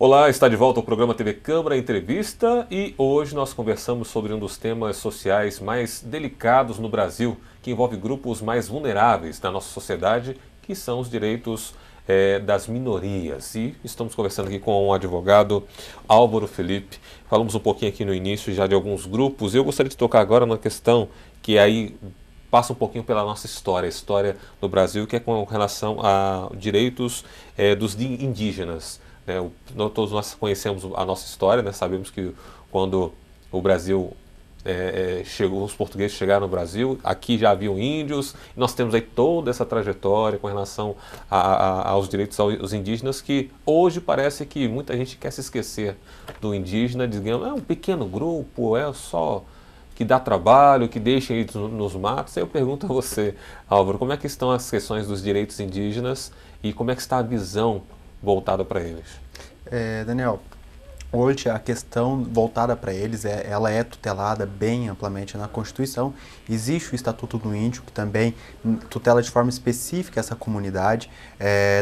Olá, está de volta ao programa TV Câmara Entrevista e hoje nós conversamos sobre um dos temas sociais mais delicados no Brasil, que envolve grupos mais vulneráveis da nossa sociedade, que são os direitos das minorias. E estamos conversando aqui com o advogado Álvaro Felipe. Falamos um pouquinho aqui no início já de alguns grupos. Eu gostaria de tocar agora numa questão que aí passa um pouquinho pela nossa história, a história do Brasil, que é com relação a direitos dos indígenas. Todos nós conhecemos a nossa história, né? Sabemos que quando o Brasil chegou, os portugueses chegaram no Brasil, aqui já haviam índios, nós temos aí toda essa trajetória com relação aos direitos aos indígenas, que hoje parece que muita gente quer se esquecer do indígena, dizendo é um pequeno grupo, é só que dá trabalho, que deixa eles nos matos. Aí eu pergunto a você, Álvaro, como é que estão as questões dos direitos indígenas e como é que está a visão voltada para eles? Daniel, hoje a questão voltada para eles, ela é tutelada bem amplamente na Constituição. Existe o Estatuto do Índio, que também tutela de forma específica essa comunidade,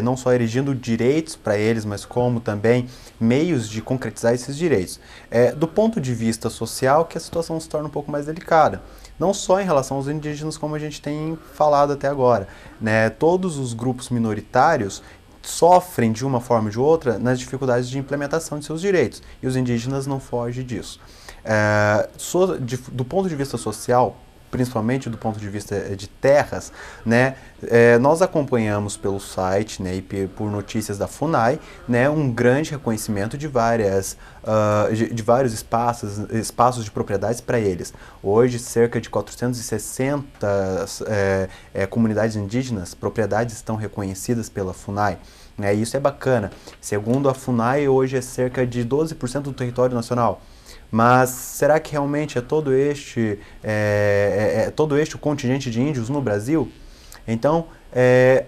não só erigindo direitos para eles, mas como também meios de concretizar esses direitos. Do ponto de vista social, que a situação se torna um pouco mais delicada. Não só em relação aos indígenas, como a gente tem falado até agora, né? Todos os grupos minoritários sofrem de uma forma ou de outra nas dificuldades de implementação de seus direitos, e os indígenas não fogem disso. Do ponto de vista social, principalmente do ponto de vista de terras, né, nós acompanhamos pelo site, né, e por notícias da FUNAI, né, um grande reconhecimento de vários espaços de propriedades para eles. Hoje, cerca de 460 comunidades indígenas, propriedades estão reconhecidas pela FUNAI. Isso é bacana. Segundo a FUNAI, hoje é cerca de 12% do território nacional. Mas será que realmente é todo este o contingente de índios no Brasil? Então, é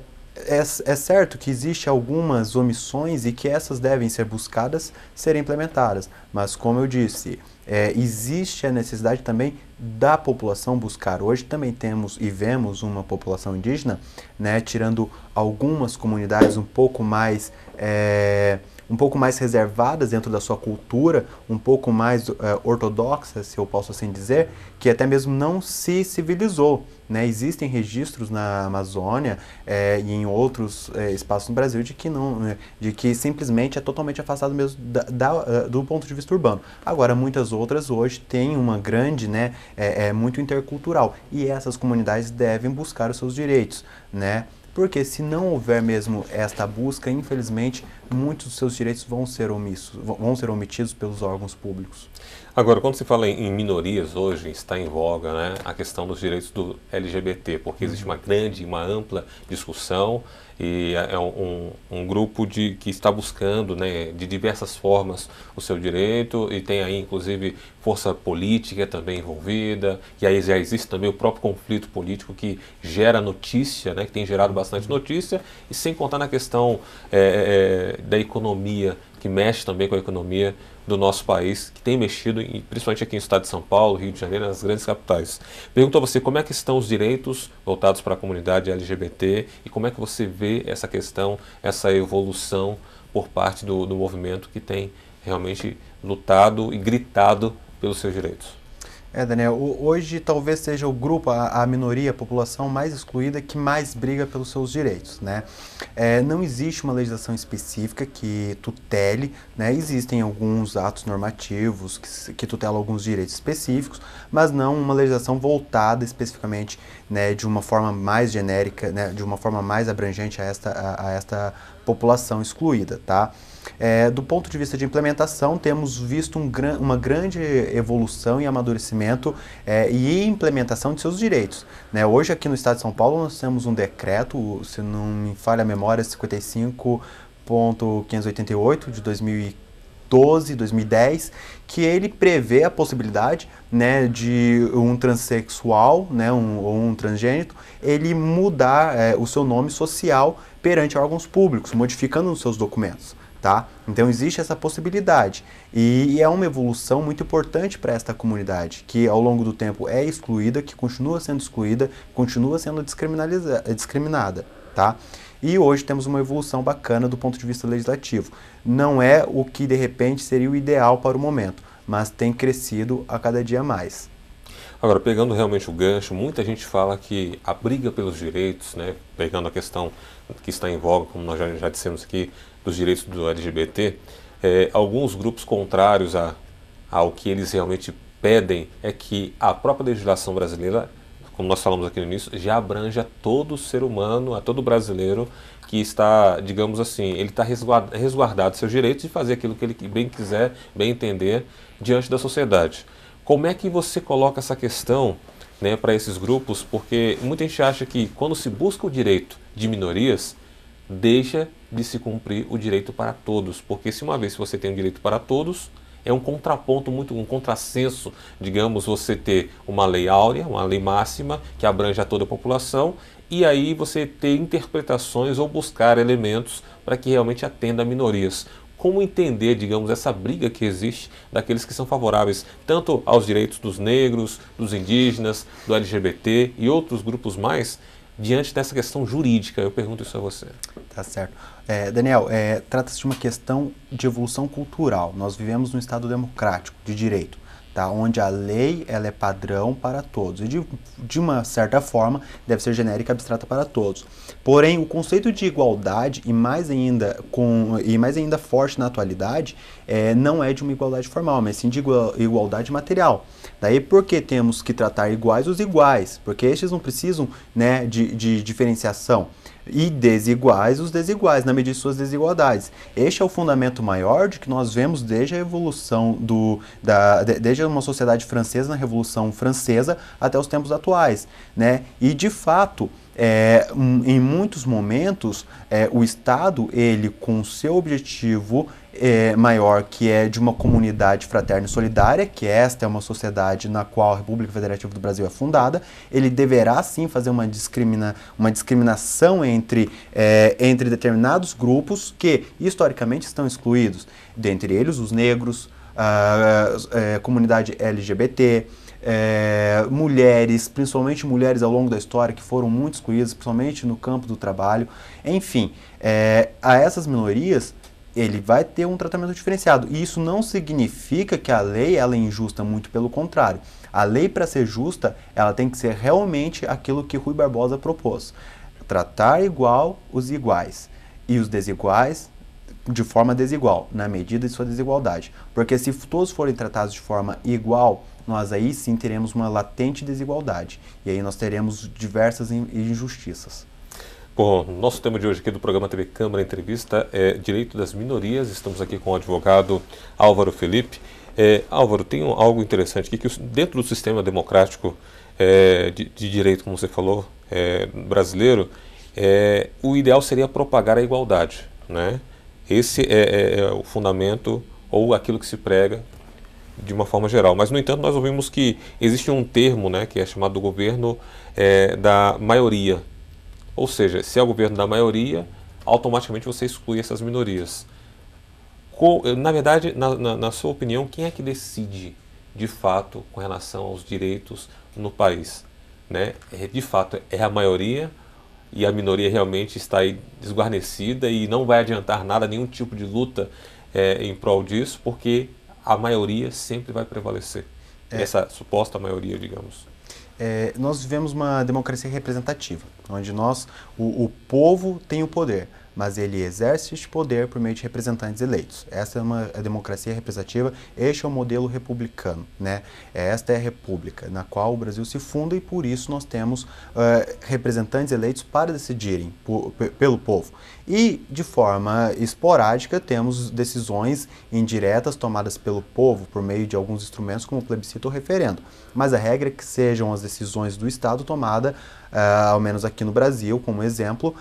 certo que existem algumas omissões e que essas devem ser buscadas, serem implementadas. Mas, como eu disse, existe a necessidade também da população buscar. Hoje também temos e vemos uma população indígena, né, tirando algumas comunidades um pouco mais reservadas dentro da sua cultura, um pouco mais ortodoxas, se eu posso assim dizer, que até mesmo não se civilizou, né? Existem registros na Amazônia e em outros espaços no Brasil de que simplesmente é totalmente afastado mesmo do ponto de vista urbano. Agora, muitas outras hoje têm uma grande, né, muito intercultural, e essas comunidades devem buscar os seus direitos, né? Porque se não houver mesmo esta busca, infelizmente, muitos dos seus direitos vão ser omitidos pelos órgãos públicos. Agora, quando se fala em minorias hoje, está em voga, né, a questão dos direitos do LGBT, porque existe uma ampla discussão e é um grupo que está buscando, né, de diversas formas o seu direito, e tem aí inclusive força política também envolvida, e aí já existe também o próprio conflito político que gera notícia, né, que tem gerado bastante notícia, e sem contar na questão da economia, que mexe também com a economia do nosso país, que tem mexido, principalmente aqui no estado de São Paulo, Rio de Janeiro, nas grandes capitais. Pergunto a você, como é que estão os direitos voltados para a comunidade LGBT e como é que você vê essa questão, essa evolução por parte do movimento que tem realmente lutado e gritado pelos seus direitos? Daniel, hoje talvez seja o grupo, a minoria, a população mais excluída que mais briga pelos seus direitos, né? Não existe uma legislação específica que tutele, né? Existem alguns atos normativos que tutelam alguns direitos específicos, mas não uma legislação voltada especificamente, né, de uma forma mais genérica, né, de uma forma mais abrangente a esta população excluída, tá? Do ponto de vista de implementação, temos visto uma grande evolução e amadurecimento e implementação de seus direitos, né? Hoje, aqui no estado de São Paulo, nós temos um decreto, se não me falha a memória, 55.588 de 2012, 2010, que ele prevê a possibilidade, né, de um transexual, né, ou um transgênero, ele mudar o seu nome social perante órgãos públicos, modificando os seus documentos. Tá? Então existe essa possibilidade e é uma evolução muito importante para esta comunidade, que ao longo do tempo é excluída, que continua sendo excluída, continua sendo discriminada. tá? E hoje temos uma evolução bacana do ponto de vista legislativo. Não é o que, de repente, seria o ideal para o momento, mas tem crescido a cada dia mais. Agora, pegando realmente o gancho, muita gente fala que a briga pelos direitos, né, pegando a questão que está em voga, como nós já dissemos aqui, dos direitos do LGBT, alguns grupos contrários ao que eles realmente pedem é que a própria legislação brasileira, como nós falamos aqui no início, já abrange a todo ser humano, a todo brasileiro que está, digamos assim, ele está resguardado seus direitos de fazer aquilo que ele bem quiser, bem entender, diante da sociedade. Como é que você coloca essa questão, né, para esses grupos? Porque muita gente acha que quando se busca o direito de minorias, deixa de se cumprir o direito para todos. Porque se uma vez você tem um direito para todos, é um contraponto, um contrassenso, digamos, você ter uma lei áurea, uma lei máxima, que abrange a toda a população, e aí você ter interpretações ou buscar elementos para que realmente atenda a minorias. Como entender, digamos, essa briga que existe daqueles que são favoráveis tanto aos direitos dos negros, dos indígenas, do LGBT e outros grupos mais, diante dessa questão jurídica? Eu pergunto isso a você. Tá certo. Daniel, trata-se de uma questão de evolução cultural. Nós vivemos num Estado democrático, de direito, tá? Onde a lei ela é padrão para todos. E de uma certa forma deve ser genérica e abstrata para todos. Porém, o conceito de igualdade, e mais ainda forte na atualidade, não é de uma igualdade formal, mas sim de igualdade material. Daí porque temos que tratar iguais os iguais, porque estes não precisam, né, de diferenciação. E desiguais os desiguais, na medida de suas desigualdades. Este é o fundamento maior de que nós vemos desde a evolução desde uma sociedade francesa, na Revolução Francesa, até os tempos atuais, né? E de fato, em muitos momentos, o Estado, ele com seu objetivo maior, que é de uma comunidade fraterna e solidária, que esta é uma sociedade na qual a República Federativa do Brasil é fundada, ele deverá sim fazer uma discriminação entre determinados grupos que historicamente estão excluídos, dentre eles os negros, a comunidade LGBT, mulheres, principalmente mulheres ao longo da história que foram muito excluídas, principalmente no campo do trabalho. Enfim, a essas minorias ele vai ter um tratamento diferenciado. E isso não significa que a lei ela é injusta, muito pelo contrário. A lei, para ser justa, ela tem que ser realmente aquilo que Rui Barbosa propôs. Tratar igual os iguais e os desiguais de forma desigual, na medida de sua desigualdade. Porque se todos forem tratados de forma igual, nós aí sim teremos uma latente desigualdade. E aí nós teremos diversas injustiças. Bom, nosso tema de hoje aqui do programa TV Câmara Entrevista é Direito das Minorias. Estamos aqui com o advogado Álvaro Felipe. Álvaro, tem algo interessante aqui, que dentro do sistema democrático de direito, como você falou, brasileiro, o ideal seria propagar a igualdade, né? Esse é o fundamento ou aquilo que se prega de uma forma geral. Mas, no entanto, nós ouvimos que existe um termo, né, que é chamado do governo da maioria. Ou seja, se é o governo da maioria, automaticamente você exclui essas minorias. Na verdade, na sua opinião, quem é que decide, de fato, com relação aos direitos no país? Né? De fato, é a maioria e a minoria realmente está aí desguarnecida e não vai adiantar nada, nenhum tipo de luta em prol disso, porque a maioria sempre vai prevalecer. Essa suposta maioria, digamos. Nós vivemos uma democracia representativa, onde o povo tem o poder, mas ele exerce este poder por meio de representantes eleitos. Essa é uma democracia representativa, este é o modelo republicano, né? Esta é a república, na qual o Brasil se funda, e por isso nós temos representantes eleitos para decidirem pelo povo. E, de forma esporádica, temos decisões indiretas tomadas pelo povo por meio de alguns instrumentos como o plebiscito ou referendo. Mas a regra é que sejam as decisões do Estado tomadas, ao menos aqui no Brasil, como exemplo,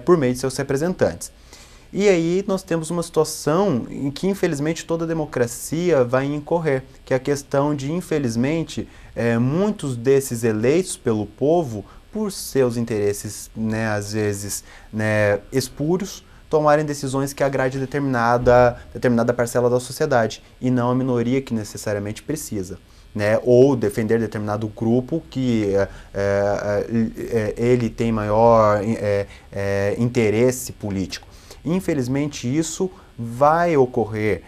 por meio de seus representantes. E aí nós temos uma situação em que, infelizmente, toda democracia vai incorrer, que é a questão de, infelizmente, muitos desses eleitos pelo povo, por seus interesses, né, às vezes, né, espúrios, tomarem decisões que agradem determinada parcela da sociedade, e não a minoria que necessariamente precisa. né, ou defender determinado grupo que ele tem maior interesse político. Infelizmente, isso vai ocorrer.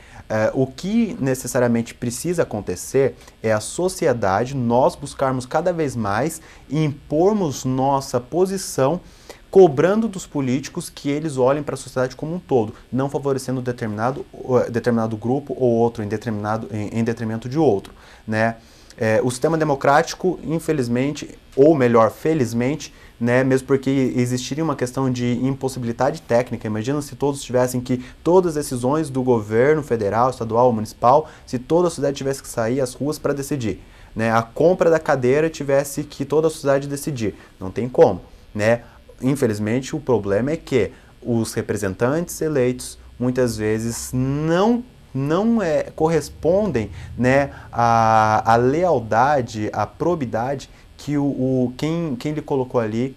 O que necessariamente precisa acontecer é a sociedade, nós buscarmos cada vez mais impormos nossa posição, cobrando dos políticos que eles olhem para a sociedade como um todo, não favorecendo determinado grupo ou outro em detrimento de outro, né? O sistema democrático, infelizmente, ou melhor, felizmente, né, mesmo porque existiria uma questão de impossibilidade técnica. Imagina se todos tivessem que, todas as decisões do governo federal, estadual, municipal, se toda a sociedade tivesse que sair às ruas para decidir, né, a compra da cadeira tivesse que toda a sociedade decidir. Não tem como, né? Infelizmente, o problema é que os representantes eleitos muitas vezes não correspondem, né, à lealdade, à probidade que quem lhe colocou ali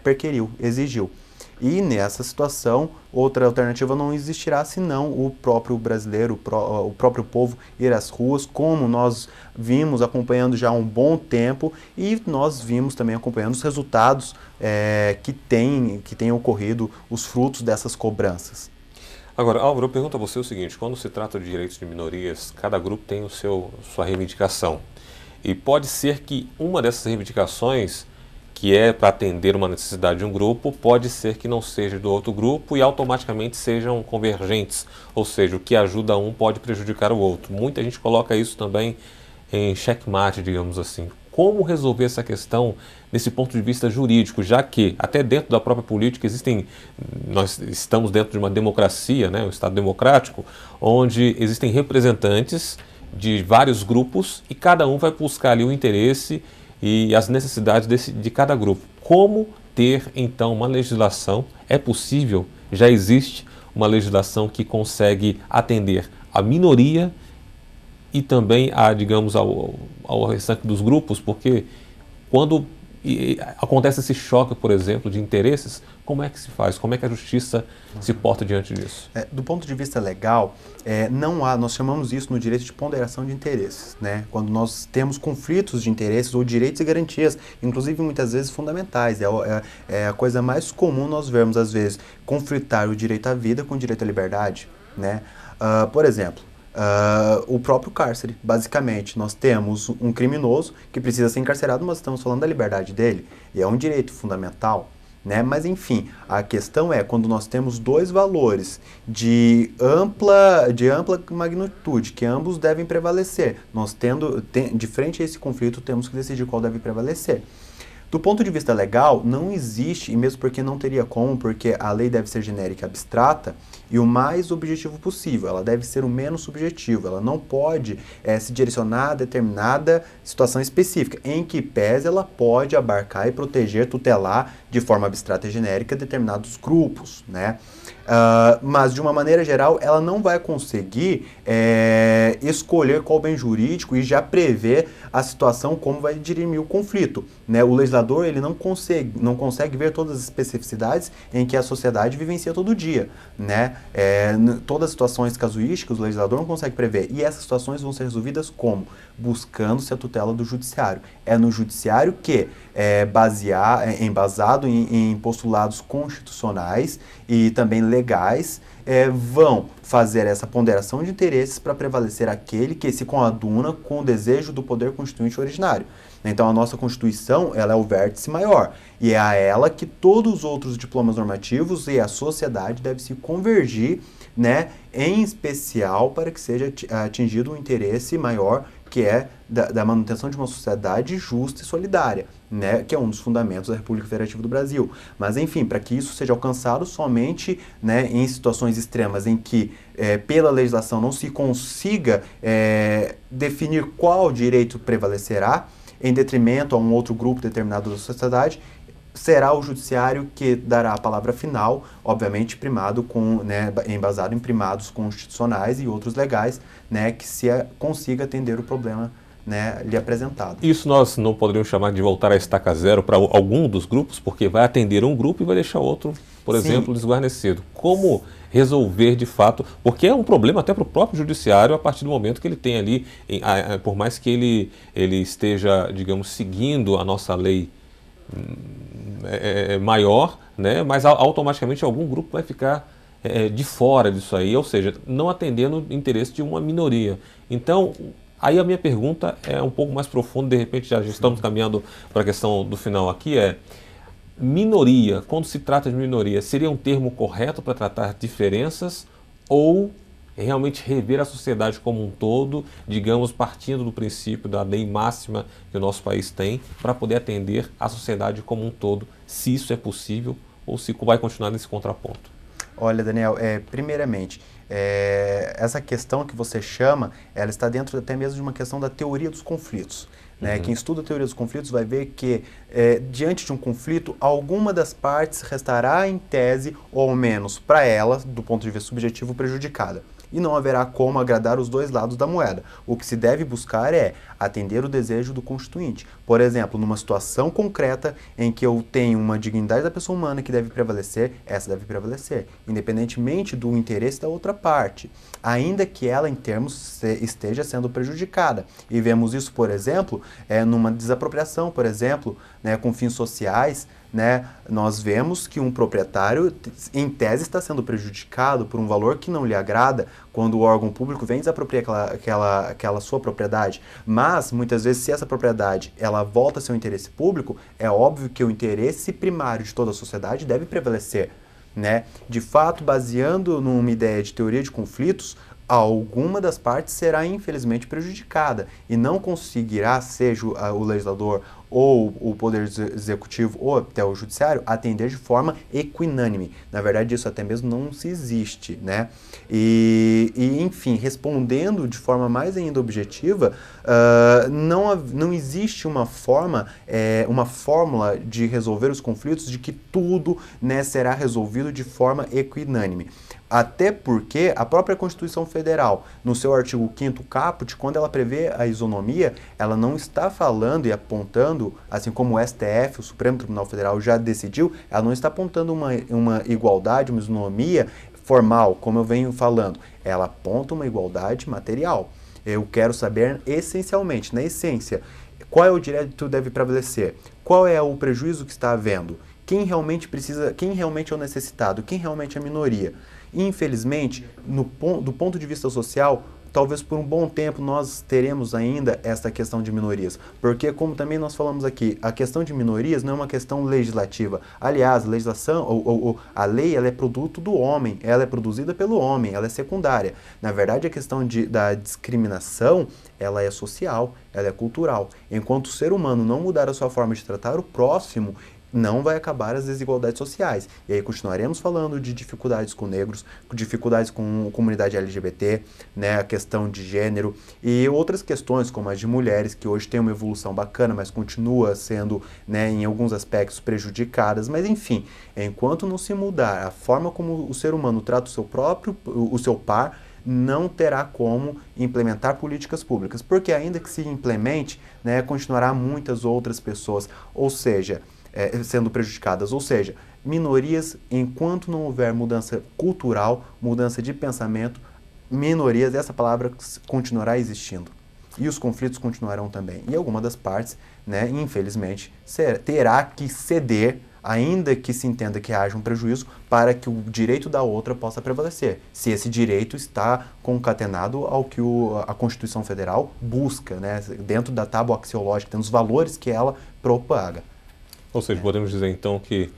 requeriu, exigiu. E nessa situação, outra alternativa não existirá senão o próprio brasileiro, o próprio povo ir às ruas, como nós vimos acompanhando já há um bom tempo, e nós vimos também acompanhando os resultados que têm ocorrido, os frutos dessas cobranças. Agora, Álvaro, eu pergunto a você o seguinte: quando se trata de direitos de minorias, cada grupo tem sua reivindicação. E pode ser que uma dessas reivindicações, que é para atender uma necessidade de um grupo, pode ser que não seja do outro grupo e automaticamente sejam convergentes. Ou seja, o que ajuda um pode prejudicar o outro. Muita gente coloca isso também em xeque-mate, digamos assim. Como resolver essa questão desse ponto de vista jurídico, já que até dentro da própria política nós estamos dentro de uma democracia, né, um Estado democrático, onde existem representantes de vários grupos e cada um vai buscar ali o interesse e as necessidades de cada grupo. Como ter, então, uma legislação? É possível? Já existe uma legislação que consegue atender a minoria e também digamos, ao restante dos grupos? Porque quando acontece esse choque, por exemplo, de interesses, como é que se faz? Como é que a justiça se porta diante disso? Do ponto de vista legal, nós chamamos isso no direito de ponderação de interesses, né? Quando nós temos conflitos de interesses ou direitos e garantias, inclusive muitas vezes fundamentais. É a coisa mais comum nós vermos, às vezes, conflitar o direito à vida com o direito à liberdade, né? Por exemplo, o próprio cárcere. Basicamente, nós temos um criminoso que precisa ser encarcerado, mas estamos falando da liberdade dele, e é um direito fundamental, né? Mas enfim, a questão é quando nós temos dois valores de ampla magnitude, que ambos devem prevalecer. Nós de frente a esse conflito, temos que decidir qual deve prevalecer. Do ponto de vista legal, não existe, e mesmo porque não teria como, porque a lei deve ser genérica e abstrata, e o mais objetivo possível. Ela deve ser o menos subjetivo, ela não pode se direcionar a determinada situação específica, em que pese ela pode abarcar e proteger, tutelar de forma abstrata e genérica determinados grupos, né? Mas de uma maneira geral, ela não vai conseguir escolher qual bem jurídico e já prever a situação como vai dirimir o conflito, né? O legislador ele não consegue ver todas as especificidades em que a sociedade vivencia todo dia, né? Todas as situações casuísticas o legislador não consegue prever, e essas situações vão ser resolvidas como? Buscando-se a tutela do judiciário. É no judiciário que embasado em postulados constitucionais e também legais, vão fazer essa ponderação de interesses para prevalecer aquele que se coaduna com o desejo do poder constituinte originário. Então, a nossa Constituição ela é o vértice maior, e é a ela que todos os outros diplomas normativos e a sociedade devem se convergir, né, em especial para que seja atingido um interesse maior, que é da manutenção de uma sociedade justa e solidária, né, que é um dos fundamentos da República Federativa do Brasil. Mas, enfim, para que isso seja alcançado somente, né, em situações extremas em que, pela legislação, não se consiga definir qual direito prevalecerá, em detrimento a um outro grupo determinado da sociedade, será o judiciário que dará a palavra final, obviamente embasado em primados constitucionais e outros legais, né, que se consiga atender o problema, né, lhe apresentado. Isso nós não poderíamos chamar de voltar à estaca zero para algum dos grupos, porque vai atender um grupo e vai deixar outro, por exemplo, desguarnecido. Como resolver de fato, porque é um problema até para o próprio judiciário a partir do momento que ele tem ali, por mais que ele esteja, digamos, seguindo a nossa lei maior, né, mas automaticamente algum grupo vai ficar de fora disso aí, ou seja, não atendendo o interesse de uma minoria. Então, aí a minha pergunta é um pouco mais profunda, de repente já estamos caminhando para a questão do final aqui, minoria, quando se trata de minoria, seria um termo correto para tratar diferenças ou realmente rever a sociedade como um todo, digamos, partindo do princípio da lei máxima que o nosso país tem, para poder atender a sociedade como um todo, se isso é possível ou se vai continuar nesse contraponto? Olha, Daniel, primeiramente, essa questão que você chama, ela está dentro até mesmo de uma questão da teoria dos conflitos. Né? Quem estuda a teoria dos conflitos vai ver que, diante de um conflito, alguma das partes restará em tese, ou ao menos para ela, do ponto de vista subjetivo, prejudicada. E não haverá como agradar os dois lados da moeda. O que se deve buscar é atender o desejo do constituinte. Por exemplo, numa situação concreta em que eu tenho uma dignidade da pessoa humana que deve prevalecer, essa deve prevalecer, independentemente do interesse da outra parte, ainda que ela, em termos, esteja sendo prejudicada. E vemos isso, por exemplo, numa desapropriação, por exemplo, né, com fins sociais. Né, nós vemos que um proprietário, em tese, está sendo prejudicado por um valor que não lhe agrada quando o órgão público vem desapropriar aquela sua propriedade. Mas, muitas vezes, se essa propriedade ela volta a ser um interesse público, é óbvio que o interesse primário de toda a sociedade deve prevalecer. Né? De fato, baseando numa ideia de teoria de conflitos, alguma das partes será infelizmente prejudicada e não conseguirá, seja o legislador ou o poder executivo ou até o judiciário, atender de forma equinânime. Na verdade, isso até mesmo não se existe, né? Enfim, respondendo de forma mais ainda objetiva, não existe uma fórmula de resolver os conflitos de que tudo, né, será resolvido de forma equinânime. Até porque a própria Constituição Federal, no seu artigo 5º caput, quando ela prevê a isonomia, ela não está falando e apontando, assim como o STF, o Supremo Tribunal Federal, já decidiu, ela não está apontando uma igualdade, uma isonomia formal, como eu venho falando. Ela aponta uma igualdade material. Eu quero saber, essencialmente, na essência, qual é o direito que deve prevalecer, qual é o prejuízo que está havendo, quem realmente precisa, quem realmente é o necessitado, quem realmente é a minoria. Infelizmente, do ponto de vista social, talvez por um bom tempo nós teremos ainda essa questão de minorias. Porque, como também nós falamos aqui, a questão de minorias não é uma questão legislativa. Aliás, a legislação, a lei, ela é produto do homem, ela é produzida pelo homem, ela é secundária. Na verdade, a questão da discriminação, ela é social, ela é cultural. Enquanto o ser humano não mudar a sua forma de tratar o próximo, não vai acabar as desigualdades sociais. E aí continuaremos falando de dificuldades com negros, dificuldades com comunidade LGBT, né, a questão de gênero e outras questões como as de mulheres, que hoje tem uma evolução bacana, mas continua sendo, né, em alguns aspectos prejudicadas. Mas enfim, enquanto não se mudar a forma como o ser humano trata o seu par, não terá como implementar políticas públicas, porque ainda que se implemente, né, continuará muitas outras pessoas, ou seja, sendo prejudicadas, ou seja, minorias, enquanto não houver mudança cultural, mudança de pensamento, minorias, essa palavra continuará existindo. E os conflitos continuarão também. E alguma das partes, né, infelizmente, terá que ceder, ainda que se entenda que haja um prejuízo, para que o direito da outra possa prevalecer, se esse direito está concatenado ao que a Constituição Federal busca, né, dentro da tábua axiológica, tem os valores que ela propaga. Ou seja, podemos dizer então que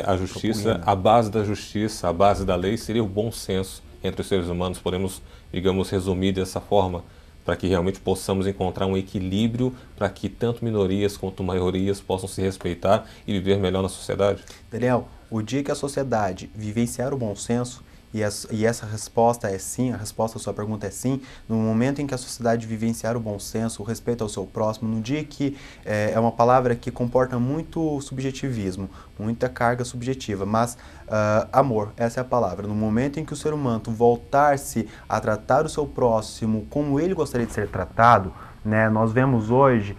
a justiça, a base da justiça, a base da lei seria o bom senso entre os seres humanos. Podemos, digamos, resumir dessa forma, para que realmente possamos encontrar um equilíbrio para que tanto minorias quanto maiorias possam se respeitar e viver melhor na sociedade? Daniel, o dia que a sociedade vivenciar o bom senso, e essa resposta é sim, a resposta à sua pergunta é sim, no momento em que a sociedade vivenciar o bom senso, o respeito ao seu próximo, no dia que é uma palavra que comporta muito subjetivismo, muita carga subjetiva, mas amor, essa é a palavra. No momento em que o ser humano voltar-se a tratar o seu próximo como ele gostaria de ser tratado, né, nós vemos hoje,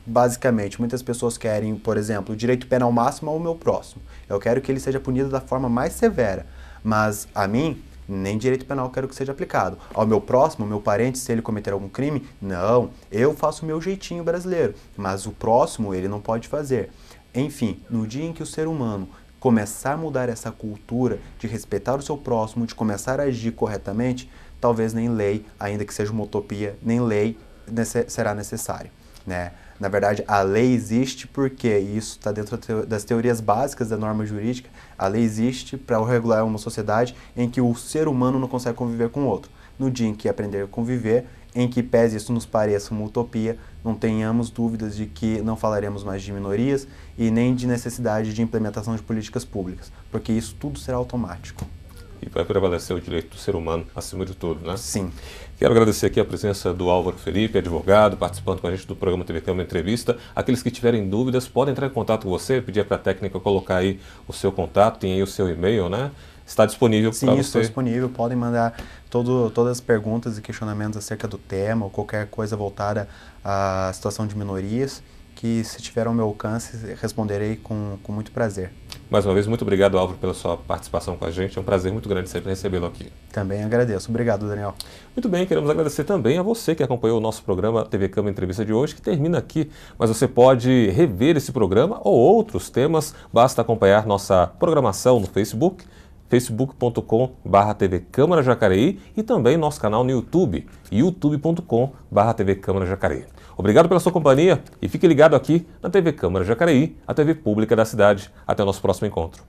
basicamente, muitas pessoas querem, por exemplo, o direito penal máximo ao meu próximo. Eu quero que ele seja punido da forma mais severa. Mas a mim, nem direito penal quero que seja aplicado. Ao meu próximo, ao meu parente, se ele cometer algum crime, não, eu faço o meu jeitinho brasileiro, mas o próximo ele não pode fazer. Enfim, no dia em que o ser humano começar a mudar essa cultura de respeitar o seu próximo, de começar a agir corretamente, talvez nem lei, ainda que seja uma utopia, nem lei será necessário, né? Na verdade, a lei existe porque isso está dentro das teorias básicas da norma jurídica. A lei existe para regular uma sociedade em que o ser humano não consegue conviver com o outro. No dia em que aprender a conviver, em que pese isso nos pareça uma utopia, não tenhamos dúvidas de que não falaremos mais de minorias e nem de necessidade de implementação de políticas públicas, porque isso tudo será automático. E vai prevalecer o direito do ser humano acima de tudo, né? Sim. Quero agradecer aqui a presença do Álvaro Felipe, advogado, participando com a gente do programa TV Câmara Entrevista. Aqueles que tiverem dúvidas podem entrar em contato com você, pedir para a técnica colocar aí o seu contato, tem aí o seu e-mail, né? Está disponível para você? Sim, estou disponível. Podem mandar todas as perguntas e questionamentos acerca do tema ou qualquer coisa voltada à situação de minorias, que se tiver ao meu alcance, responderei com muito prazer. Mais uma vez, muito obrigado, Álvaro, pela sua participação com a gente. É um prazer muito grande sempre recebê-lo aqui. Também agradeço. Obrigado, Daniel. Muito bem, queremos agradecer também a você que acompanhou o nosso programa TV Câmara Entrevista de hoje, que termina aqui. Mas você pode rever esse programa ou outros temas. Basta acompanhar nossa programação no Facebook, facebook.com/TV Câmara Jacareí e também nosso canal no YouTube, youtube.com/TV Câmara Jacareí. Obrigado pela sua companhia e fique ligado aqui na TV Câmara Jacareí, a TV pública da cidade. Até o nosso próximo encontro.